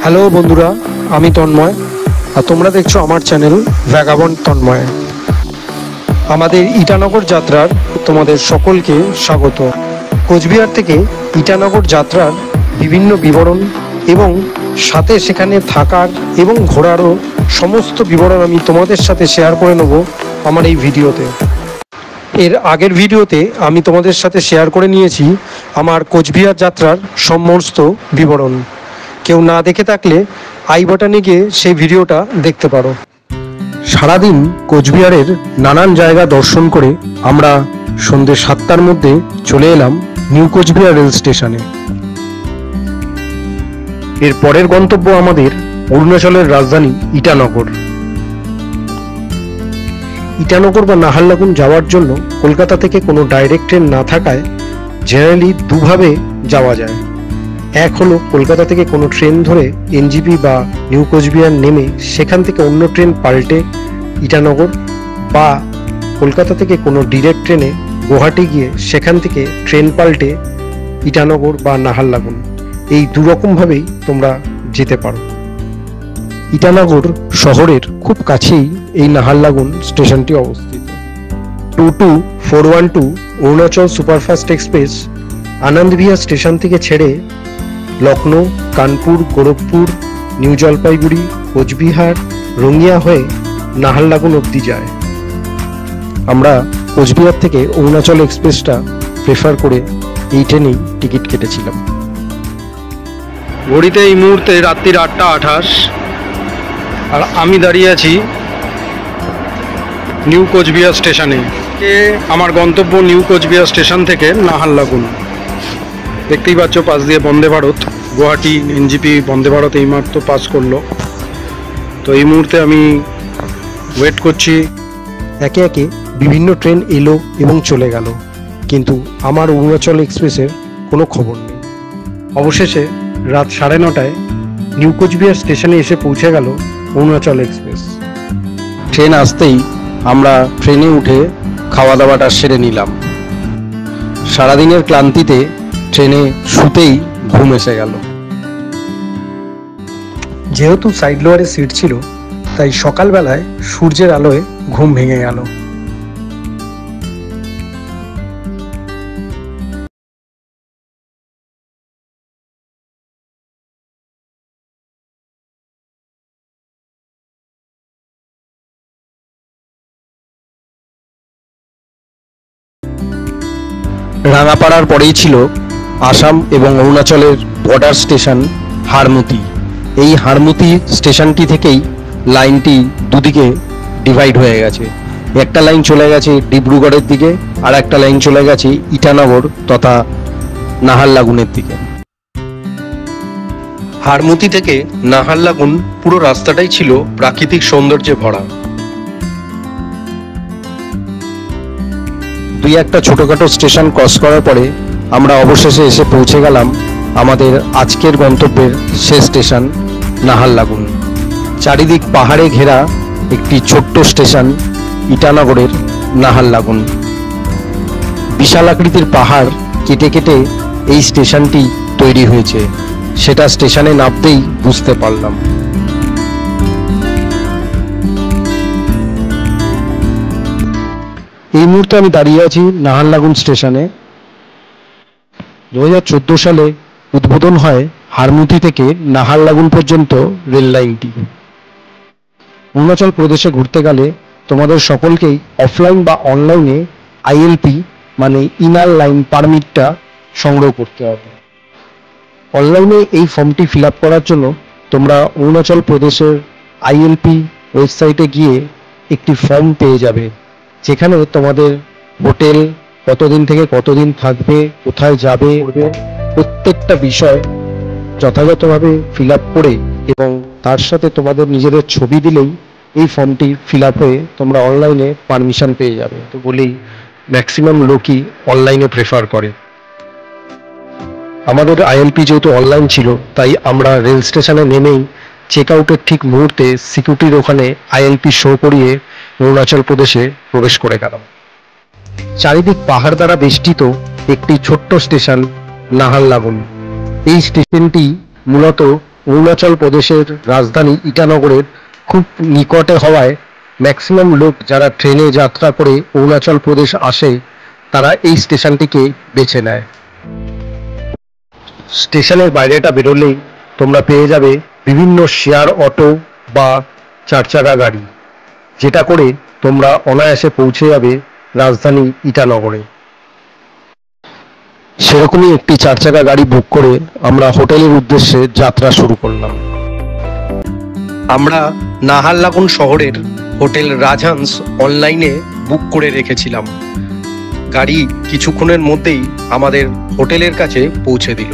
Hello বন্ধুরা, আমি তন্ময় আর তোমরা দেখছো আমার চ্যানেল ভ্যাগাবন্ড তন্ময়। আমাদের ইটানগর যাত্রার তোমাদের সকলকে স্বাগত। কোচবিহার থেকে ইটানগর যাত্রার বিভিন্ন বিবরণ এবং সাথে সেখানে থাকার এবং ঘোরারও সমস্ত বিবরণ আমি তোমাদের সাথে শেয়ার করে নেব আমার এই ভিডিওতে। এর আগের ভিডিওতে আমি তোমাদের সাথে শেয়ার করে নিয়েছি আমার কোচবিহার যাত্রার সমস্ত বিবরণ। কেউ না দেখে থাকলে আই বাটনে গিয়ে সেই ভিডিওটা দেখতে পারো। সারাদিন কোচবিহারের নানান জায়গা দর্শন করে আমরা সন্ধ্যে 7টার মধ্যে চলে এলাম নিউ কোচবিহার রেল স্টেশনে। এর পরের গন্তব্য আমাদের অরুণাচলের রাজধানী ইটানগর। ইটানগর বা নাহারলাগুন যাওয়ার জন্য কলকাতা থেকে কোনো ডাইরেক্ট ট্রেন না থাকায় জেনারেলি দুভাবে যাওয়া যায়। এক হলো কলকাতা থেকে কোনো ট্রেন ধরে এনজিপি বা নিউ কোচবিহার নেমে সেখান থেকে অন্য ট্রেন পাল্টে ইটানগর, বা কলকাতা থেকে কোনো ডিরেক্ট ট্রেনে গুয়াহাটি গিয়ে সেখান থেকে ট্রেন পাল্টে ইটানগর বা নাহারলাগুন। এই দুরকমভাবেই তোমরা যেতে পারো। ইটানগর শহরের খুব কাছেই এই নাহারলাগুন স্টেশনটি অবস্থিত। 22412 অরুণাচল সুপারফাস্ট এক্সপ্রেস আনন্দ বিহার স্টেশন থেকে ছেড়ে লখনৌ, কানপুর, গোরখপুর, নিউ জলপাইগুড়ি, কোচবিহার, রঙ্গিয়া হয়ে নাহারলাগুন অবধি যায়। আমরা কোচবিহার থেকে অরুণাচল এক্সপ্রেসটা প্রেফার করে এই ট্রেনেই টিকিট কেটেছিলাম। ঘড়িতে এই মুহূর্তে রাত্রির 8:28 আর আমি দাঁড়িয়ে আছি নিউ কোচবিহার স্টেশনে। আমার গন্তব্য নিউ কোচবিহার স্টেশন থেকে নাহারলাগুন। দেখতেই পাচ্ছ পাশ দিয়ে বন্দে ভারত, গুয়াহাটি এনজিপি বন্দে ভারত এইমাত্র পাস করলো। তো এই মুহূর্তে আমি ওয়েট করছি। একে একে বিভিন্ন ট্রেন এলো এবং চলে গেল, কিন্তু আমার অরুণাচল এক্সপ্রেসের কোনো খবর নেই। অবশেষে রাত 9:30টায় নিউ কোচবিহার স্টেশনে এসে পৌঁছে গেল অরুণাচল এক্সপ্রেস। ট্রেন আসতেই আমরা ট্রেনে উঠে খাওয়া দাওয়াটা সেরে নিলাম। সারাদিনের ক্লান্তিতে ট্রেনে শুতেই ঘুম এসে গেল। যেহেতু সাইড লোয়ারে সিট ছিল তাই সকালবেলায় সূর্যের আলোয় ঘুম ভেঙে গেল। রাঙাপাড়ার পরেই ছিল আসাম এবং অরুণাচলের বর্ডার স্টেশন হারমতি। এই হারমতি স্টেশনটি থেকেই লাইনটি দুদিকে ডিভাইড হয়ে গেছে। একটা লাইন চলে গেছে ডিব্রুগড়ের দিকে আর একটা লাইন চলে গেছে ইটানগর তথা নাহারলাগুনের দিকে। হারমতি থেকে নাহারলাগুন পুরো রাস্তাটাই ছিল প্রাকৃতিক সৌন্দর্যে ভরা। দুই একটা ছোটখাটো স্টেশন ক্রস করার পরে আমরা অবশেষে এসে পৌঁছে গেলাম আমাদের আজকের গন্তব্যের শেষ স্টেশন নাহারলাগুন। চারিদিক পাহাড়ে ঘেরা একটি ছোট্ট স্টেশন ইটানগরের নাহারলাগুন। বিশাল আকৃতির পাহাড় কেটে কেটে এই স্টেশনটি তৈরি হয়েছে, সেটা স্টেশনে নামতেই বুঝতে পারলাম। এই মুহূর্তে আমি দাঁড়িয়ে আছি নাহারলাগুন স্টেশনে। 2014 সালে উদ্বোধন হয় হারমতি থেকে নাহারলাগুন পর্যন্ত রেল লাইনটি। অরুণাচল প্রদেশে ঘুরতে গেলে তোমাদের সকলকেই অফলাইন বা অনলাইনে আইএলপি মানে ইনার লাইন পারমিটটা সংগ্রহ করতে হবে। অনলাইনে এই ফর্মটি ফিল আপ করার জন্য তোমরা অরুণাচল প্রদেশের আইএলপি ওয়েবসাইটে গিয়ে একটি ফর্ম পেয়ে যাবে, যেখানে তোমাদের হোটেল, কতদিন থেকে কতদিন থাকবে, কোথায় যাবে, প্রত্যেকটা বিষয় যথাযথভাবে ফিল আপ করে এবং তার সাথে তোমাদের নিজেদের ছবি দিলেই এই ফর্মটি ফিল আপ হয়ে তোমরা অনলাইনে পারমিশন পেয়ে যাবে। তো বলেই ম্যাক্সিমাম লোকই অনলাইনে প্রেফার করে। আমাদের আইএলপি যেহেতু অনলাইন ছিল তাই আমরা রেল স্টেশনে নেমেই চেক আউটের ঠিক মুহূর্তে সিকিউরিটির ওখানে আইএলপি শো করিয়ে অরুণাচল প্রদেশে প্রবেশ করে গেলাম। চারিদিক পাহাড় দ্বারা বেষ্টিত একটি ছোট্ট স্টেশন নাহারলাগুন। এই স্টেশনটি মূলত অরুণাচল প্রদেশের রাজধানী ইটানগরের খুব নিকটে হওয়ায় ম্যাক্সিমাম লোক যারা ট্রেনে যাত্রা করে অরুণাচল প্রদেশ আসে তারা এই স্টেশনটিকে বেছে নেয়। স্টেশনের বাইরেটা বেরোলেই তোমরা পেয়ে যাবে বিভিন্ন শেয়ার অটো বা চারচাকা গাড়ি, যেটা করে তোমরা অনায়াসে পৌঁছে যাবে রাজধানী ইটানগরে। সেরকমই একটি চারচাকা গাড়ি বুক করে আমরা হোটেলের উদ্দেশ্যে যাত্রা শুরু করলাম। আমরা নাহারলাগুন শহরের হোটেল রাজহান্স অনলাইনে বুক করে রেখেছিলাম। গাড়ি কিছুক্ষণের মধ্যেই আমাদের হোটেলের কাছে পৌঁছে দিল।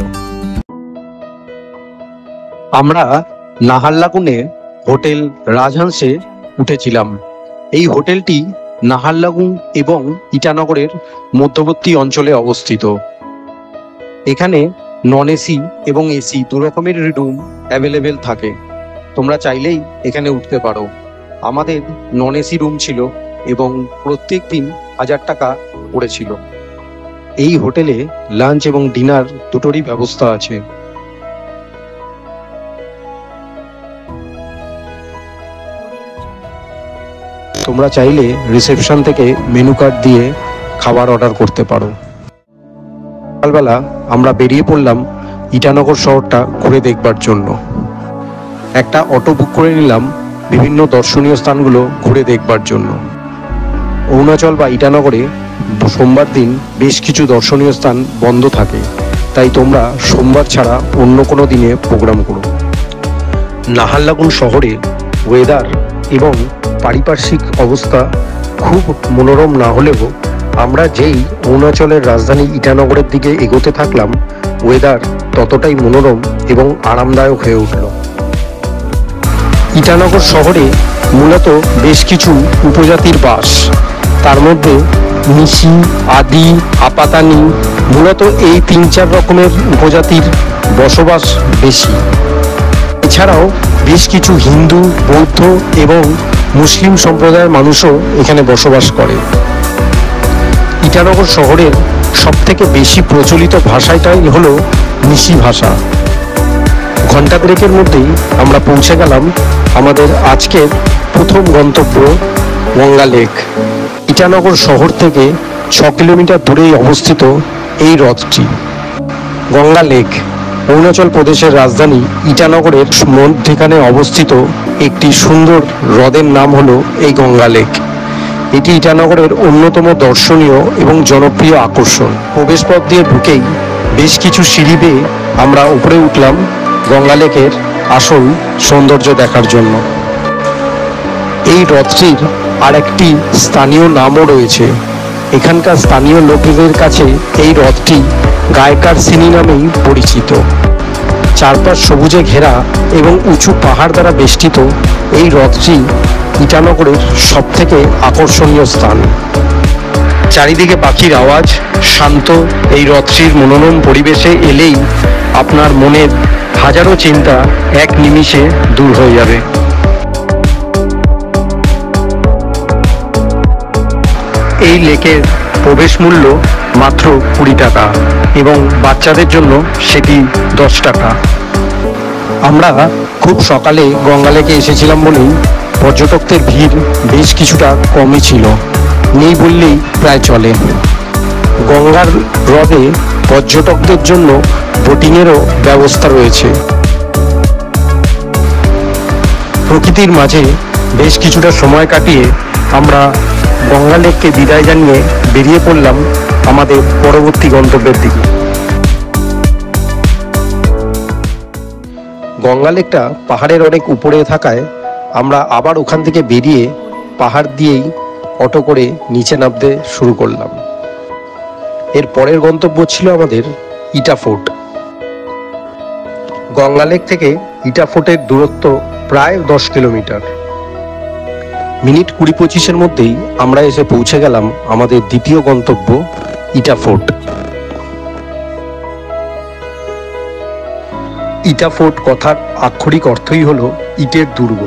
আমরা নাহারলাগুনে হোটেল রাজহান্সে উঠেছিলাম। এই হোটেলটি নাহারলাগুন এবং ইটানগরের মধ্যবর্তী অঞ্চলে অবস্থিত। এখানে নন এসি এবং এসি দু রকমের রুম অ্যাভেলেবেল থাকে, তোমরা চাইলেই এখানে উঠতে পারো। আমাদের নন এসি রুম ছিল এবং প্রত্যেক দিন 1000 টাকা পড়েছিল। এই হোটেলে লাঞ্চ এবং ডিনার দুটোরই ব্যবস্থা আছে। তোমরা চাইলে রিসেপশন থেকে মেনু কার্ড দিয়ে খাবার অর্ডার করতে পারো। সকালবেলা আমরা বেরিয়ে পড়লাম ইটানগর শহরটা ঘুরে দেখবার জন্য। একটা অটো বুক করে নিলাম বিভিন্ন দর্শনীয় স্থানগুলো ঘুরে দেখবার জন্য। অরুণাচল বা ইটানগরে সোমবার দিন বেশ কিছু দর্শনীয় স্থান বন্ধ থাকে, তাই তোমরা সোমবার ছাড়া অন্য কোনো দিনে প্রোগ্রাম করো। নাহারলাগুন শহরে ওয়েদার এবং পারিপার্শ্বিক অবস্থা খুব মনোরম না হলেও আমরা যেই অরুণাচলের রাজধানী ইটানগরের দিকে এগোতে থাকলাম, ওয়েদার ততটাই মনোরম এবং আরামদায়ক হয়ে উঠল। ইটানগর শহরে মূলত বেশ কিছু উপজাতির বাস, তার মধ্যে নিশি, আদি, আপাতানি, মূলত এই 3-4 রকমের উপজাতির বসবাস বেশি। এছাড়াও বেশ কিছু হিন্দু, বৌদ্ধ এবং মুসলিম সম্প্রদায়ের মানুষও এখানে বসবাস করে। ইটানগর শহরের সবথেকে বেশি প্রচলিত ভাষাটাই হলো নিশি ভাষা। ঘণ্টা দেড়েকের মধ্যেই আমরা পৌঁছে গেলাম আমাদের আজকের প্রথম গন্তব্য গঙ্গা লেক। ইটানগর শহর থেকে 6 কিলোমিটার দূরেই অবস্থিত এই হ্রদটি। গঙ্গা লেক অরুণাচল প্রদেশের রাজধানী ইটানগরের মধ্যখানে অবস্থিত একটি সুন্দর হ্রদের নাম হলো এই গঙ্গা লেক। এটি ইটানগরের অন্যতম দর্শনীয় এবং জনপ্রিয় আকর্ষণ। প্রবেশপথ দিয়ে ঢুকেই বেশ কিছু সিঁড়ি বেয়ে আমরা উপরে উঠলাম গঙ্গা লেকের আসল সৌন্দর্য দেখার জন্য। এই হ্রদটির আর একটি স্থানীয় নামও রয়েছে। এখানকার স্থানীয় লোকদের কাছে এই হ্রদটি গায়কার সিনি নামেই পরিচিত। চারপাশ সবুজে ঘেরা এবং উঁচু পাহাড় দ্বারা বেষ্টিত এই হ্রদটি ইটানগরের সবথেকে আকর্ষণীয় স্থান। চারিদিকে পাখির আওয়াজ, শান্ত এই হ্রদটির মনোরম পরিবেশে এলেই আপনার মনের হাজারো চিন্তা এক নিমিষে দূর হয়ে যাবে। এই লেকের প্রবেশ মূল্য মাত্র 20 টাকা এবং বাচ্চাদের জন্য সেটি 10 টাকা। আমরা খুব সকালে গঙ্গা লেকে এসেছিলাম বলেই পর্যটকদের ভিড় বেশ কিছুটা কমই ছিল, নেই বললেই প্রায় চলে। গঙ্গার হ্রদে পর্যটকদের জন্য বোটিংয়েরও ব্যবস্থা রয়েছে। প্রকৃতির মাঝে বেশ কিছুটা সময় কাটিয়ে আমরা গঙ্গা লেককে বিদায় জানিয়ে বেরিয়ে পড়লাম আমাদের পরবর্তী গন্তব্যের দিকে। গঙ্গা লেকটা পাহাড়ের অনেক উপরে থাকায় আমরা আবার ওখান থেকে বেরিয়ে পাহাড় দিয়েই অটো করে নিচে নামতে শুরু করলাম। এর পরের গন্তব্য ছিল আমাদের ইটা ফোর্ট। গঙ্গা লেক থেকে ইটা ফোর্টের দূরত্ব প্রায় 10 কিলোমিটার। মিনিট 20-25-এর মধ্যেই আমরা এসে পৌঁছে গেলাম আমাদের দ্বিতীয় গন্তব্য ইটা ফোর্ট। ইটা ফোর্ট কথার আক্ষরিক অর্থই হলো ইটের দুর্গ।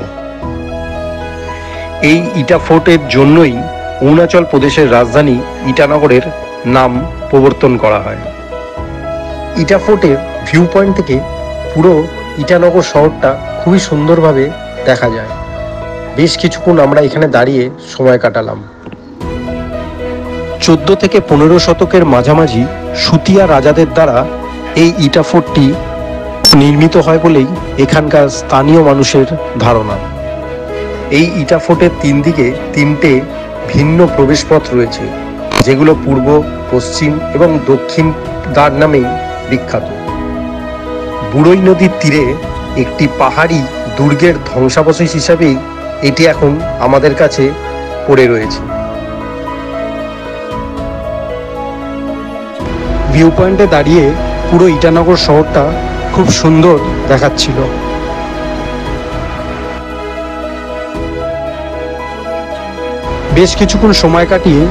এই ইটা ফোর্টের জন্যই অরুণাচল প্রদেশের রাজধানী ইটানগরের নাম প্রবর্তন করা হয়। ইটা ফোর্টের ভিউ পয়েন্ট থেকে পুরো ইটানগর শহরটা খুবই সুন্দরভাবে দেখা যায়। বেশ কিছুক্ষণ আমরা এখানে দাঁড়িয়ে সময় কাটালাম। 14 থেকে 15 শতকের মাঝামাঝি সুতিয়া রাজাদের দ্বারা এই ইটা ফোর্টটি নির্মিত হয় বলেই এখানকার স্থানীয় মানুষের ধারণা। এই ইটা ফোর্টের 3 দিকে 3টে ভিন্ন প্রবেশপথ রয়েছে, যেগুলো পূর্ব, পশ্চিম এবং দক্ষিণ দ্বার নামেই বিখ্যাত। বুড়ই নদীর তীরে একটি পাহাড়ি দুর্গের ধ্বংসাবশেষ হিসাবেই এটি এখন আমাদের কাছে পড়ে রয়েছে। ভিউ পয়েন্টে দাঁড়িয়ে পুরো ইটানগর শহরটা খুব সুন্দর দেখাচ্ছিল। বেশ কিছুক্ষণ সময় কাটিয়ে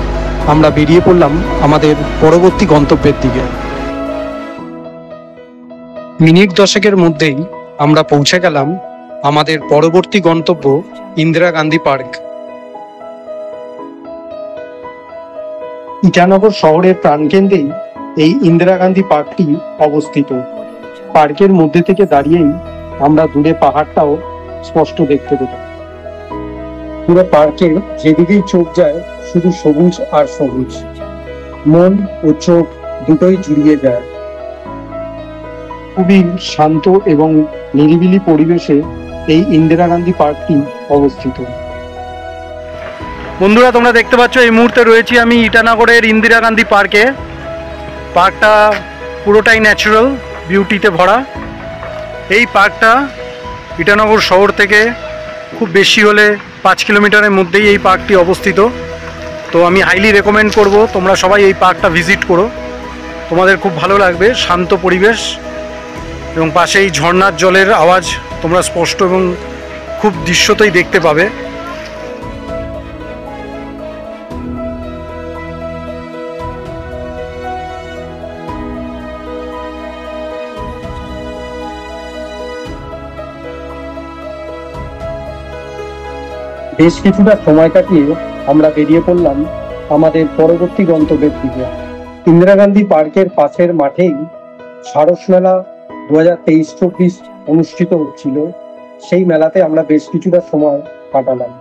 আমরা বেরিয়ে পড়লাম আমাদের পরবর্তী গন্তব্যের দিকে। মিনিট 10 মধ্যেই আমরা পৌঁছে গেলাম আমাদের পরবর্তী গন্তব্য ইন্দিরা গান্ধী পার্ক। ইটানগর শহরের প্রাণকেন্দ্রেই এই ইন্দিরা গান্ধী পার্কটি অবস্থিত। পার্কের মধ্যে থেকে দাঁড়িয়েই আমরা দূরে পাহাড়টাও স্পষ্ট দেখতে পেতাম। পুরো পার্কে যেদিকেই চোখ যায় শুধু সবুজ আর সবুজ, মন ও চোখ দুটোই জুড়িয়ে যায়। খুবই শান্ত এবং নিরিবিলি পরিবেশে এই ইন্দিরা গান্ধী পার্কটি অবস্থিত। বন্ধুরা, তোমরা দেখতে পাচ্ছ এই মুহূর্তে রয়েছি আমি ইটানগরের ইন্দিরা গান্ধী পার্কে। পার্কটা পুরোটাই ন্যাচারাল বিউটিতে ভরা। এই পার্কটা ইটানগর শহর থেকে খুব বেশি হলে 5 কিলোমিটারের মধ্যেই এই পার্কটি অবস্থিত। তো আমি হাইলি রেকমেন্ড করব তোমরা সবাই এই পার্কটা ভিজিট করো, তোমাদের খুব ভালো লাগবে। শান্ত পরিবেশ এবং পাশেই ঝর্ণার জলের আওয়াজ তোমরা স্পষ্ট এবং খুব দৃশ্যতেই দেখতে পাবে। বেশ কিছুটা সময় কাটিয়ে আমরা বেরিয়ে পড়লাম আমাদের পরবর্তী গন্তব্যের দিকে। ইন্দিরা গান্ধী পার্কের পাশের মাঠেই সারস মেলা 2023-24 অনুষ্ঠিত হচ্ছিল। সেই মেলাতে আমরা বেশ কিছুটা সময় কাটালাম।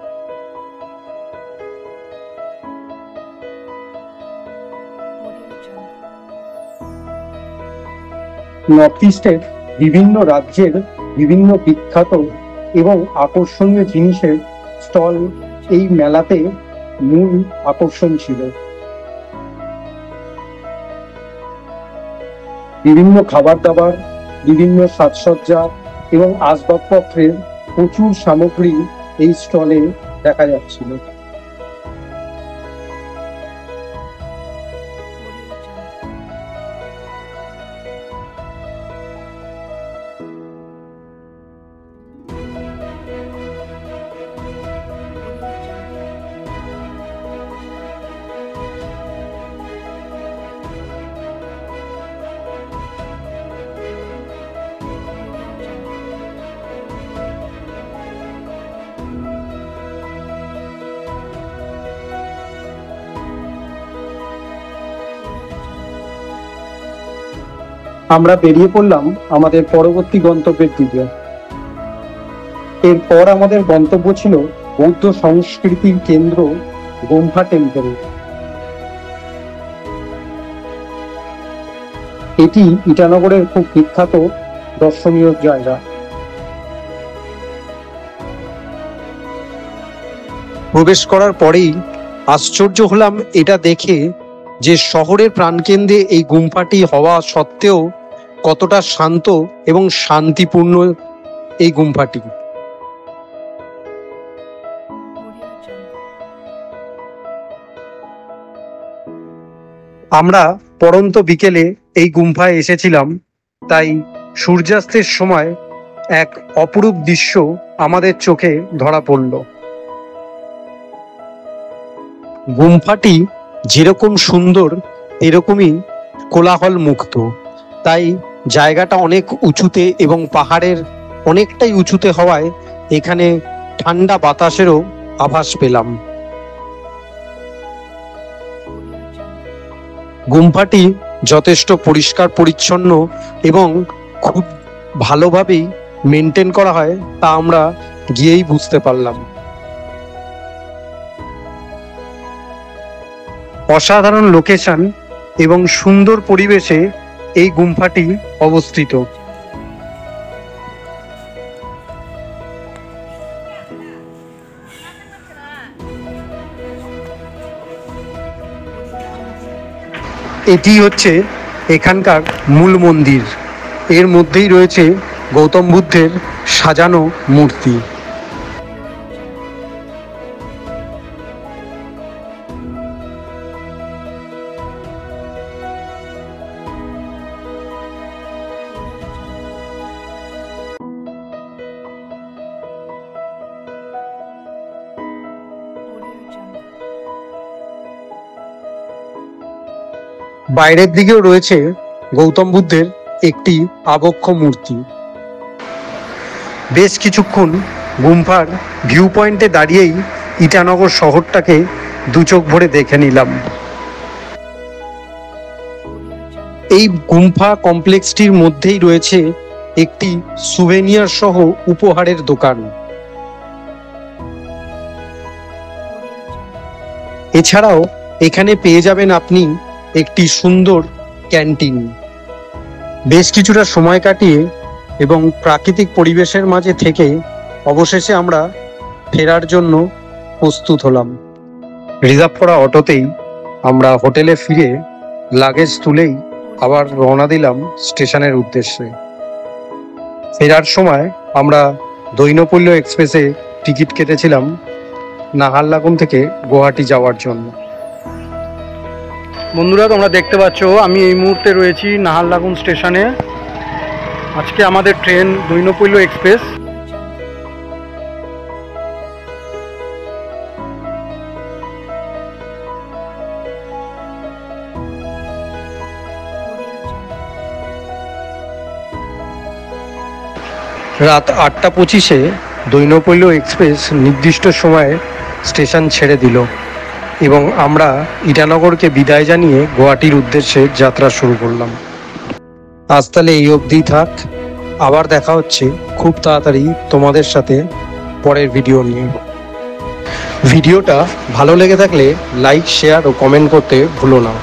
নর্থ ইস্টের বিভিন্ন রাজ্যের বিভিন্ন বিখ্যাত এবং আকর্ষণীয় জিনিসের স্টল এই মেলাতে মূল আকর্ষণ ছিল। বিভিন্ন খাবার দাবার, বিভিন্ন সাজসজ্জা এবং আসবাবপত্রের প্রচুর সামগ্রী এই স্টলে দেখা যাচ্ছিল। আমরা বেরিয়ে পড়লাম আমাদের পরবর্তী গন্তব্যের দিকে। এরপর আমাদের গন্তব্য ছিল বৌদ্ধ সংস্কৃতির কেন্দ্র গোম্পা টেম্পল। এটি ইটানগরের খুব বিখ্যাত দর্শনীয় জায়গা। প্রবেশ করার পরেই আশ্চর্য হলাম এটা দেখে যে শহরের প্রাণকেন্দ্রে এই গুম্ফাটি হওয়া সত্ত্বেও কতটা শান্ত এবং শান্তিপূর্ণ এই গুম্ফাটি। আমরা পড়ন্ত বিকেলে এই গুম্ফায় এসেছিলাম, তাই সূর্যাস্তের সময় এক অপরূপ দৃশ্য আমাদের চোখে ধরা পড়ল। গুম্ফাটি যেরকম সুন্দর এরকমই কোলাহল মুক্ত, তাই জায়গাটা অনেক উঁচুতে এবং পাহাড়ের অনেকটাই উঁচুতে হওয়ায় এখানে ঠান্ডা বাতাসেরও আভাস পেলাম। গুম্ফাটি যথেষ্ট পরিষ্কার পরিচ্ছন্ন এবং খুব ভালোভাবেই মেনটেন করা হয় তা আমরা গিয়েই বুঝতে পারলাম। অসাধারণ লোকেশন এবং সুন্দর পরিবেশে এই গুম্ফাটি অবস্থিত। এটি হচ্ছে এখানকার মূল মন্দির। এর মধ্যেই রয়েছে গৌতম বুদ্ধের সাজানো মূর্তি। বাইরের দিকেও রয়েছে গৌতম বুদ্ধের একটি আবক্ষ মূর্তি। বেশ কিছুক্ষণ গুম্ফার ভিউ পয়েন্টে দাঁড়িয়েই ইটানগর শহরটাকে দু চোখ ভরে দেখে নিলাম। এই গুম্ফা কমপ্লেক্সটির মধ্যেই রয়েছে একটি সুভেনিয়ার সহ উপহারের দোকান। এছাড়াও এখানে পেয়ে যাবেন আপনি একটি সুন্দর ক্যান্টিন। বেশ কিছুটা সময় কাটিয়ে এবং প্রাকৃতিক পরিবেশের মাঝে থেকে অবশেষে আমরা ফেরার জন্য প্রস্তুত হলাম। রিজার্ভ করা অটোতেই আমরা হোটেলে ফিরে লাগেজ তুলেই আবার রওনা দিলাম স্টেশনের উদ্দেশ্যে। ফেরার সময় আমরা দৈনপল্য এক্সপ্রেসে টিকিট কেটেছিলাম নাহারলাগুন থেকে গুয়াহাটি যাওয়ার জন্য। বন্ধুরা, তোমরা দেখতে পাচ্ছ আমি এই মুহূর্তে রয়েছি নাহারলাগুন স্টেশনে। আজকে আমাদের ট্রেন দৈনপল্য এক্সপ্রেস। রাত 8:25-এ দৈনপল্য এক্সপ্রেস নির্দিষ্ট সময়ে স্টেশন ছেড়ে দিল এবং আমরা ইটানগরকে বিদায় জানিয়ে গুয়াহাটির উদ্দেশ্যে যাত্রা শুরু করলাম। আজ তাহলে এই অবধিই থাক। আবার দেখা হচ্ছে খুব তাড়াতাড়ি তোমাদের সাথে পরের ভিডিও নিয়ে। ভিডিওটা ভালো লেগে থাকলে লাইক, শেয়ার ও কমেন্ট করতে ভুলো না।